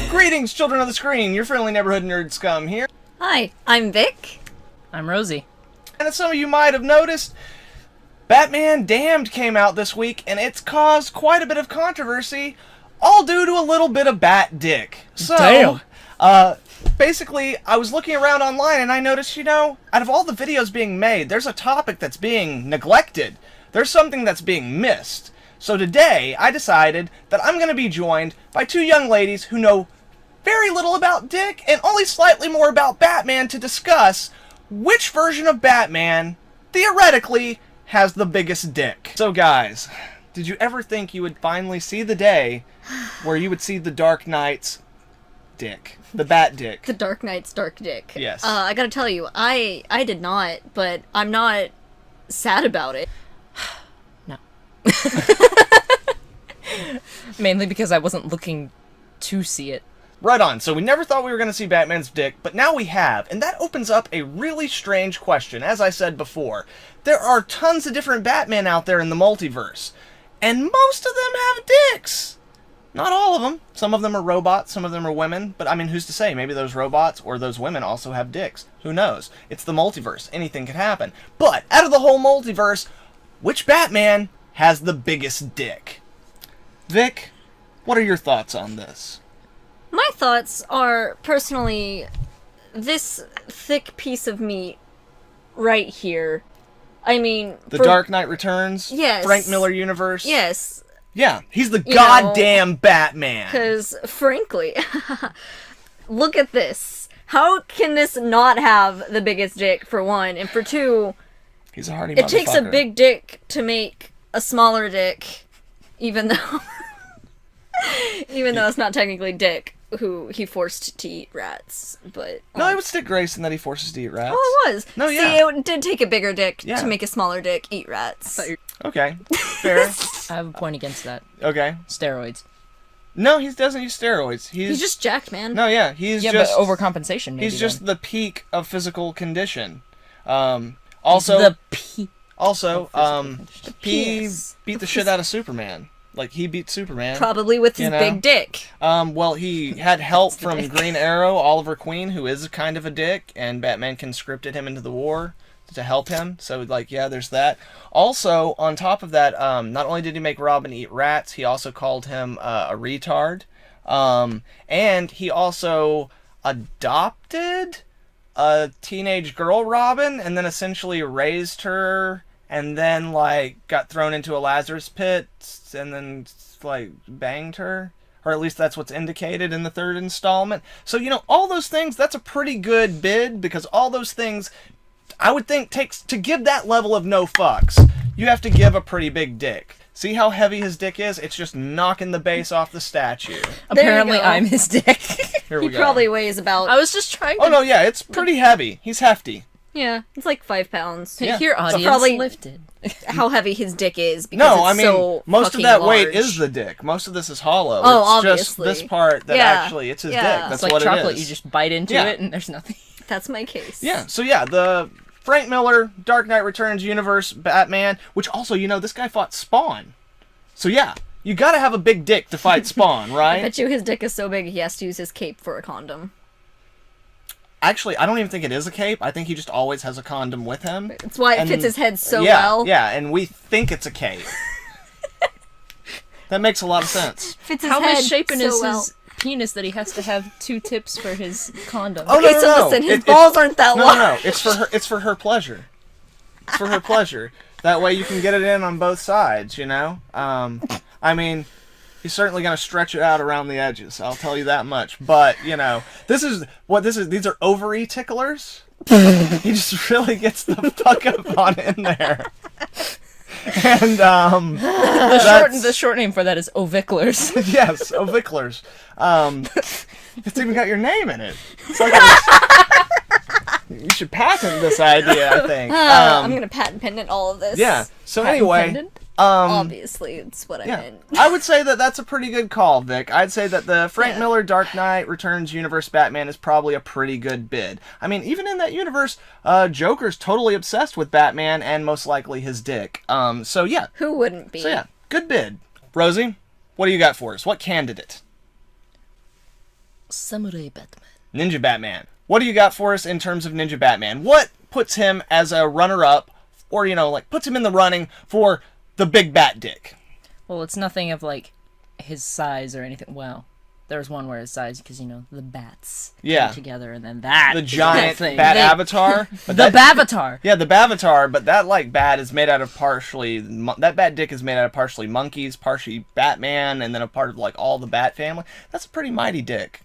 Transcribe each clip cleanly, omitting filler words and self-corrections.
Greetings, children of the screen. Your friendly neighborhood nerd scum here. Hi, I'm Vic. I'm Rosie. And as some of you might have noticed, Batman Damned came out this week, and it's caused quite a bit of controversy, all due to a little bit of Batdick. So, Damn. Basically, I was looking around online and I noticed, out of all the videos being made, there's a topic that's being neglected. There's something that's being missed. So today, I decided that I'm going to be joined by two young ladies who know very little about Dick and only slightly more about Batman to discuss which version of Batman, theoretically, has the biggest dick. So guys, did you ever think you would finally see the day where you would see the Dark Knight's dick? The Batdick. The Dark Knight's dark dick. Yes. I gotta tell you, I did not, but I'm not sad about it. No. Mainly because I wasn't looking to see it. Right on. So we never thought we were going to see Batman's dick, but now we have. And that opens up a really strange question. As I said before, there are tons of different Batman out there in the multiverse. And most of them have dicks. Not all of them. Some of them are robots, some of them are women. But I mean, who's to say? Maybe those robots or those women also have dicks. Who knows? It's the multiverse. Anything could happen. But out of the whole multiverse, which Batman has the biggest dick? Vic, what are your thoughts on this? My thoughts are, personally, this thick piece of meat right here. I mean... The Dark Knight Returns? Yes. Frank Miller universe? Yes. Yeah, he's the goddamn Batman. Because, frankly, look at this. How can this not have the biggest dick, for one? And for two, he's a hardy it takes a motherfucker. big dick to make a smaller dick, even though... even though it's not technically Dick who he forced to eat rats, but... No, it was Dick Grayson that he forces to eat rats. Oh, it was. No, yeah. See, it did take a bigger dick Yeah. to make a smaller dick eat rats. Okay, fair. I have a point against that. Okay. Steroids. No, he doesn't use steroids. He's just jacked, man. No, yeah, he's Yeah, just... but overcompensation, maybe. He's just then. the peak of physical condition. Also... He's the peak. Also, The he penis. beat the shit out of Superman. Like, he beat Superman. Probably with his big dick. Well, he had help from Green Arrow, Oliver Queen, who is kind of a dick, and Batman conscripted him into the war to help him. So, like, yeah, there's that. Also, on top of that, not only did he make Robin eat rats, he also called him a retard. And he also adopted a teenage girl, Robin, and then essentially raised her, and then, like, got thrown into a Lazarus pit, and then, like, banged her. Or at least that's what's indicated in the third installment. So, all those things, that's a pretty good bid, because all those things, I would think, takes, to give that level of no fucks, you have to give a pretty big dick. See how heavy his dick is? It's just knocking the base off the statue. Apparently, go. I'm his dick. Here we He go. probably weighs about... I was just trying to... Oh, no, yeah, it's pretty heavy. He's hefty. Yeah, it's like 5 pounds. Yeah. Here, audience, probably- lifted. How heavy his dick is, because No, it's I mean, so most of fucking that large. weight is the dick. Most of this is hollow. Oh, it's just obviously. this part that Yeah. actually, it's his Yeah. dick. That's It's like what chocolate. it is. You just bite into Yeah. it, and there's nothing. That's my case. Yeah, so yeah, the Frank Miller Dark Knight Returns universe Batman, which also, this guy fought Spawn. So yeah, you gotta have a big dick to fight Spawn, I right? bet you his dick is so big he has to use his cape for a condom. Actually, I don't even think it is a cape. I think he just always has a condom with him. That's why it And- fits his head so yeah, well. Yeah, and we think it's a cape. That makes a lot of sense. Fits his How head misshapen so is well. his penis that he has to have 2 tips for his condom? Oh, Okay, so listen, his balls aren't that No, long. no, it's for her. It's for her pleasure. It's for her pleasure. That way you can get it in on both sides. I mean, he's certainly gonna stretch it out around the edges. I'll tell you that much. But this is what this is. These are ovary ticklers. He just really gets the fuck up on in there. And The short name for that is oviclers. yes, oviclers. It's even got your name in it. It's like you should patent this idea, I think. I'm gonna patent pendant all of this. Yeah. So Patent anyway, pendant? Obviously, it's what I meant. I would say that that's a pretty good call, Vic. I'd say that the Frank Miller Dark Knight Returns universe Batman is probably a pretty good bid. I mean, even in that universe, Joker's totally obsessed with Batman and most likely his dick. So yeah. Who wouldn't be? So yeah, good bid. Rosie, what do you got for us? What candidate? Samurai Batman. Ninja Batman. What do you got for us in terms of Ninja Batman? What puts him as a runner-up, or, puts him in the running for the big Batdick? Well, it's nothing of, his size or anything. Well, there's one where his size, because, the bats come together, and then that the giant bat avatar. But the Bavatar. Yeah, the Bavatar, but that, bat is made out of that Batdick is made out of partially monkeys, partially Batman, and then a part of, all the Bat family. That's a pretty mighty dick.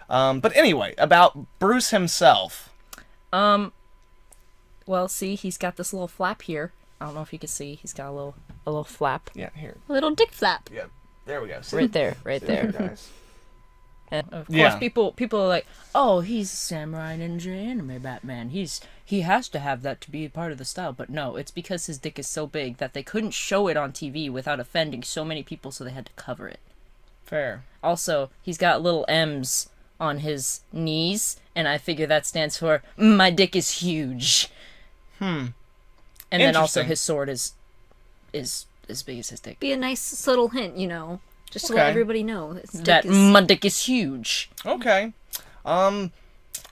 But anyway, about Bruce himself. Well, see, he's got this little flap here. I don't know if you can see. He's got a little flap. Yeah, here. A little dick flap. Yeah, there we go. See? Right there. Guys. And of course, people are like, "Oh, he's a samurai ninja anime Batman. He has to have that to be a part of the style." But no, it's because his dick is so big that they couldn't show it on TV without offending so many people, so they had to cover it. Fair. Also, he's got little M's on his knees, and I figure that stands for "my dick is huge." And then also his sword is as big as his dick. Be a nice subtle hint, just to let everybody know My dick is huge. Okay. I'm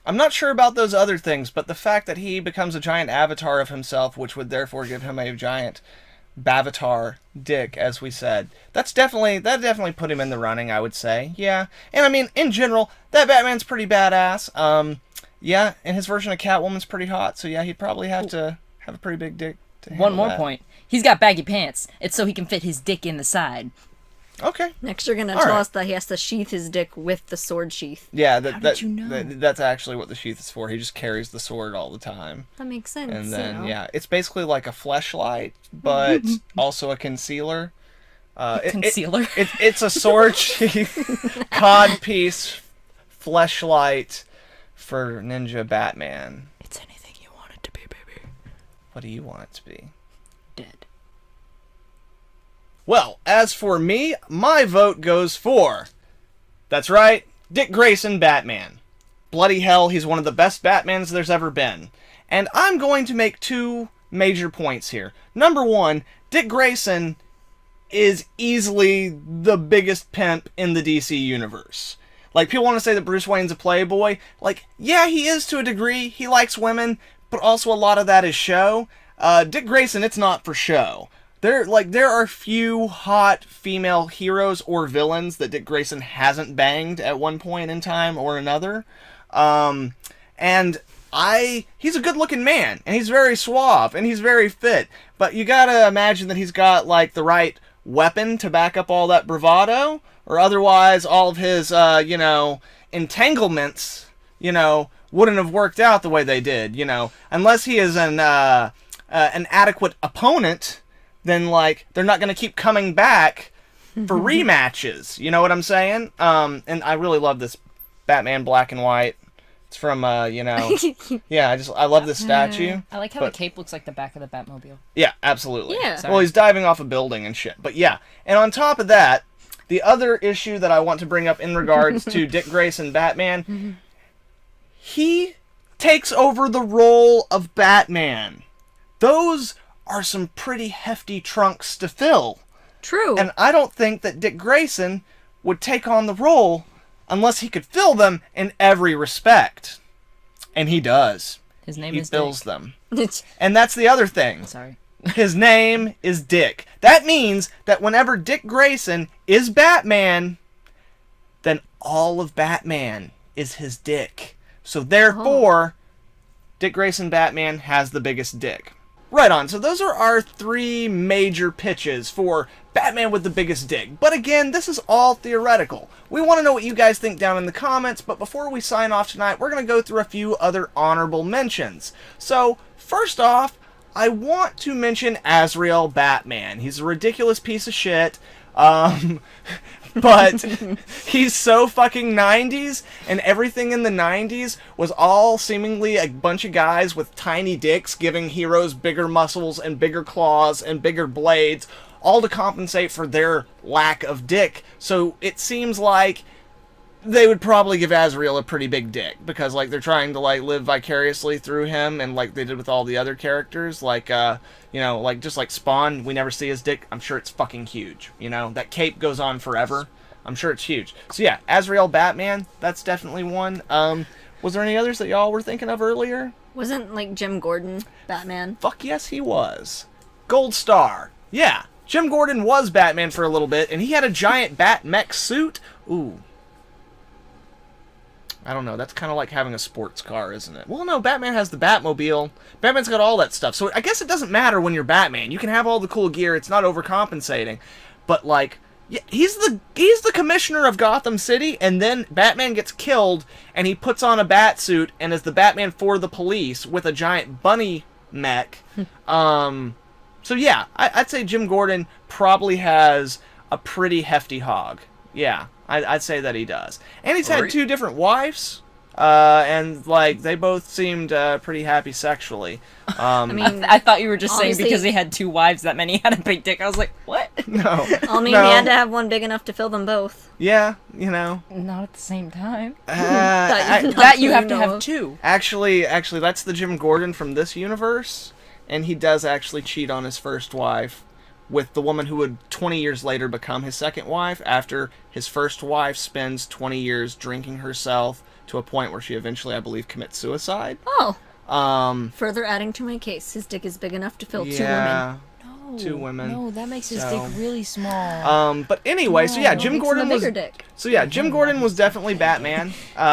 not sure about those other things, but the fact that he becomes a giant avatar of himself, which would therefore give him a giant Bavatar dick, as we said, that definitely put him in the running, I would say. Yeah. And I mean, in general, that Batman's pretty badass. Yeah, and his version of Catwoman's pretty hot, so yeah, he'd probably have to have a pretty big dick to handle One more that. point. He's got baggy pants. It's so he can fit his dick in the side. Okay. Next, you're gonna tell us that he has to sheath his dick with the sword sheath. Yeah, How did you know? that's actually what the sheath is for. He just carries the sword all the time. That makes sense. And then, it's basically like a fleshlight, but also a concealer. Concealer? It's a sword sheath, codpiece, fleshlight for Ninja Batman. It's anything you want it to be, baby. What do you want it to be? Dead. Well, as for me, my vote goes for... That's right, Dick Grayson Batman. Bloody hell, he's one of the best Batmans there's ever been. And I'm going to make two major points here. Number one, Dick Grayson is easily the biggest pimp in the DC universe. People want to say that Bruce Wayne's a playboy. Yeah, he is to a degree. He likes women, but also a lot of that is show. Dick Grayson, it's not for show. There are few hot female heroes or villains that Dick Grayson hasn't banged at one point in time or another. He's a good-looking man, and he's very suave, and he's very fit. But you gotta imagine that he's got, the right weapon to back up all that bravado, or otherwise all of his, entanglements, wouldn't have worked out the way they did, Unless he is an adequate opponent, then, they're not going to keep coming back for rematches. You know what I'm saying? And I really love this Batman Black and White. It's from, yeah, I love this statue. I like how the cape looks like the back of the Batmobile. Yeah, absolutely. Yeah. Well, he's diving off a building and shit. But yeah. And on top of that, the other issue that I want to bring up in regards to Dick Grayson Batman, he takes over the role of Batman. Those are some pretty hefty trunks to fill. True. And I don't think that Dick Grayson would take on the role unless he could fill them in every respect. And he does. His name He is fills Dick. them. And that's the other thing. Sorry. His name is Dick. That means that whenever Dick Grayson is Batman, then all of Batman is his dick. So therefore, Dick Grayson Batman has the biggest dick. Right on, so those are our three major pitches for Batman with the biggest dick. But again, this is all theoretical. We want to know what you guys think down in the comments, but before we sign off tonight, we're going to go through a few other honorable mentions. So, first off, I want to mention Azrael Batman. He's a ridiculous piece of shit. but he's so fucking 90s, and everything in the 90s was all seemingly a bunch of guys with tiny dicks giving heroes bigger muscles and bigger claws and bigger blades, all to compensate for their lack of dick. So it seems like they would probably give Azrael a pretty big dick, because, like, they're trying to, like, live vicariously through him, and like they did with all the other characters, like, you know, like, just like Spawn, we never see his dick. I'm sure it's fucking huge, you know? That cape goes on forever. I'm sure it's huge. So yeah, Azrael Batman, that's definitely one. Was there any others that y'all were thinking of earlier? Wasn't, like, Jim Gordon Batman? Fuck yes, he was. Gold Star. Yeah, Jim Gordon was Batman for a little bit, and he had a giant bat mech suit. Ooh. I don't know, that's kind of like having a sports car, isn't it? Well, no, Batman has the Batmobile. Batman's got all that stuff. So I guess it doesn't matter when you're Batman. You can have all the cool gear. It's not overcompensating. But, like, yeah, he's the commissioner of Gotham City, and then Batman gets killed, and he puts on a bat suit and is the Batman for the police with a giant bunny mech. So yeah, I'd say Jim Gordon probably has a pretty hefty hog. Yeah, I'd say that he does. And he's had 2 different wives, and, like, they both seemed pretty happy sexually. I mean, I thought you were just saying honestly, because he had 2 wives that meant he had a big dick. I was like, what? No. I mean, no. he had to have one big enough to fill them both. Yeah, you know. Not at the same time. That You have to know have of. 2. Actually, that's the Jim Gordon from this universe, and he does actually cheat on his first wife with the woman who would 20 years later become his second wife, after his first wife spends 20 years drinking herself to a point where she eventually, I believe, commits suicide. Oh. Further adding to my case, his dick is big enough to fill 2 women. No. 2 women. No, that makes his So- dick really small. But anyway, so yeah, No, Jim makes him Gordon a was... bigger dick. So yeah, Jim Gordon was definitely Batman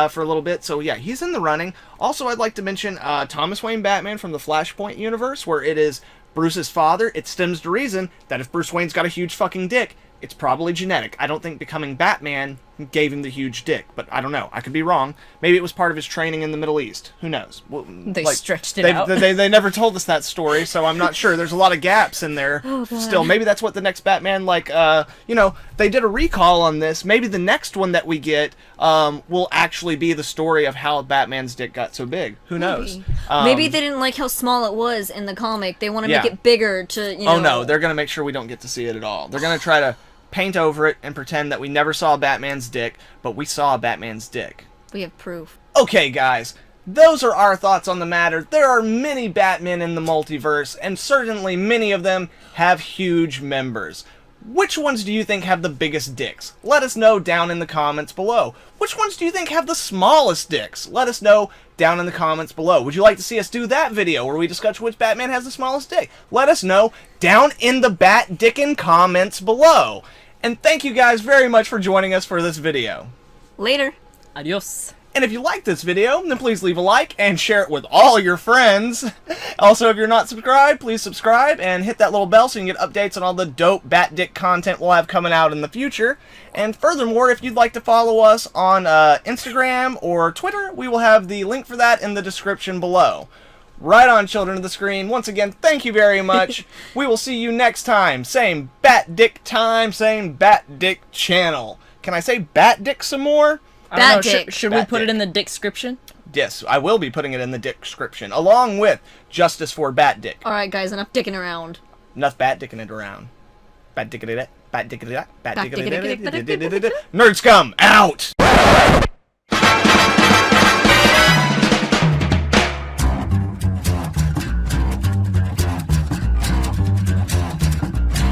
for a little bit. So yeah, he's in the running. Also, I'd like to mention Thomas Wayne Batman from the Flashpoint universe, where it is Bruce's father. It stems to reason that if Bruce Wayne's got a huge fucking dick, it's probably genetic. I don't think becoming Batman gave him the huge dick, but I don't know. I could be wrong. Maybe it was part of his training in the Middle East. Who knows? Well, They stretched it out. They never told us that story, so I'm not sure. There's a lot of gaps in there still. Maybe that's what the next Batman, like, you know, they did a recall on this. Maybe the next one that we get will actually be the story of how Batman's dick got so big. Who knows? Maybe they didn't like how small it was in the comic. They want to Yeah. make it bigger to, you know... Oh no, they're gonna make sure we don't get to see it at all. They're gonna try to paint over it and pretend that we never saw Batman's dick, but we saw Batman's dick. We have proof. Okay, guys, those are our thoughts on the matter. There are many Batmen in the multiverse, and certainly many of them have huge members. Which ones do you think have the biggest dicks? Let us know down in the comments below. Which ones do you think have the smallest dicks? Let us know down in the comments below. Would you like to see us do that video where we discuss which Batman has the smallest dick? Let us know down in the Batdickin' comments below. And thank you guys very much for joining us for this video. Later. Adios. And if you like this video, then please leave a like and share it with all your friends. Also, if you're not subscribed, please subscribe and hit that little bell so you can get updates on all the dope Batdick content we'll have coming out in the future. And furthermore, if you'd like to follow us on Instagram or Twitter, we will have the link for that in the description below. Right on, children of the screen. Once again, thank you very much. We will see you next time. Same Batdick time, same Batdick channel. Can I say Batdick some more? I don't know, Batdick. should we put it Batdick. in the description? Yes, I will be putting it in the description, along with Justice for Batdick. Alright, guys, enough dicking around. Enough Batdicking it around. Batdicking it, Batdicking it, Batdicking it, Nerd scum, out!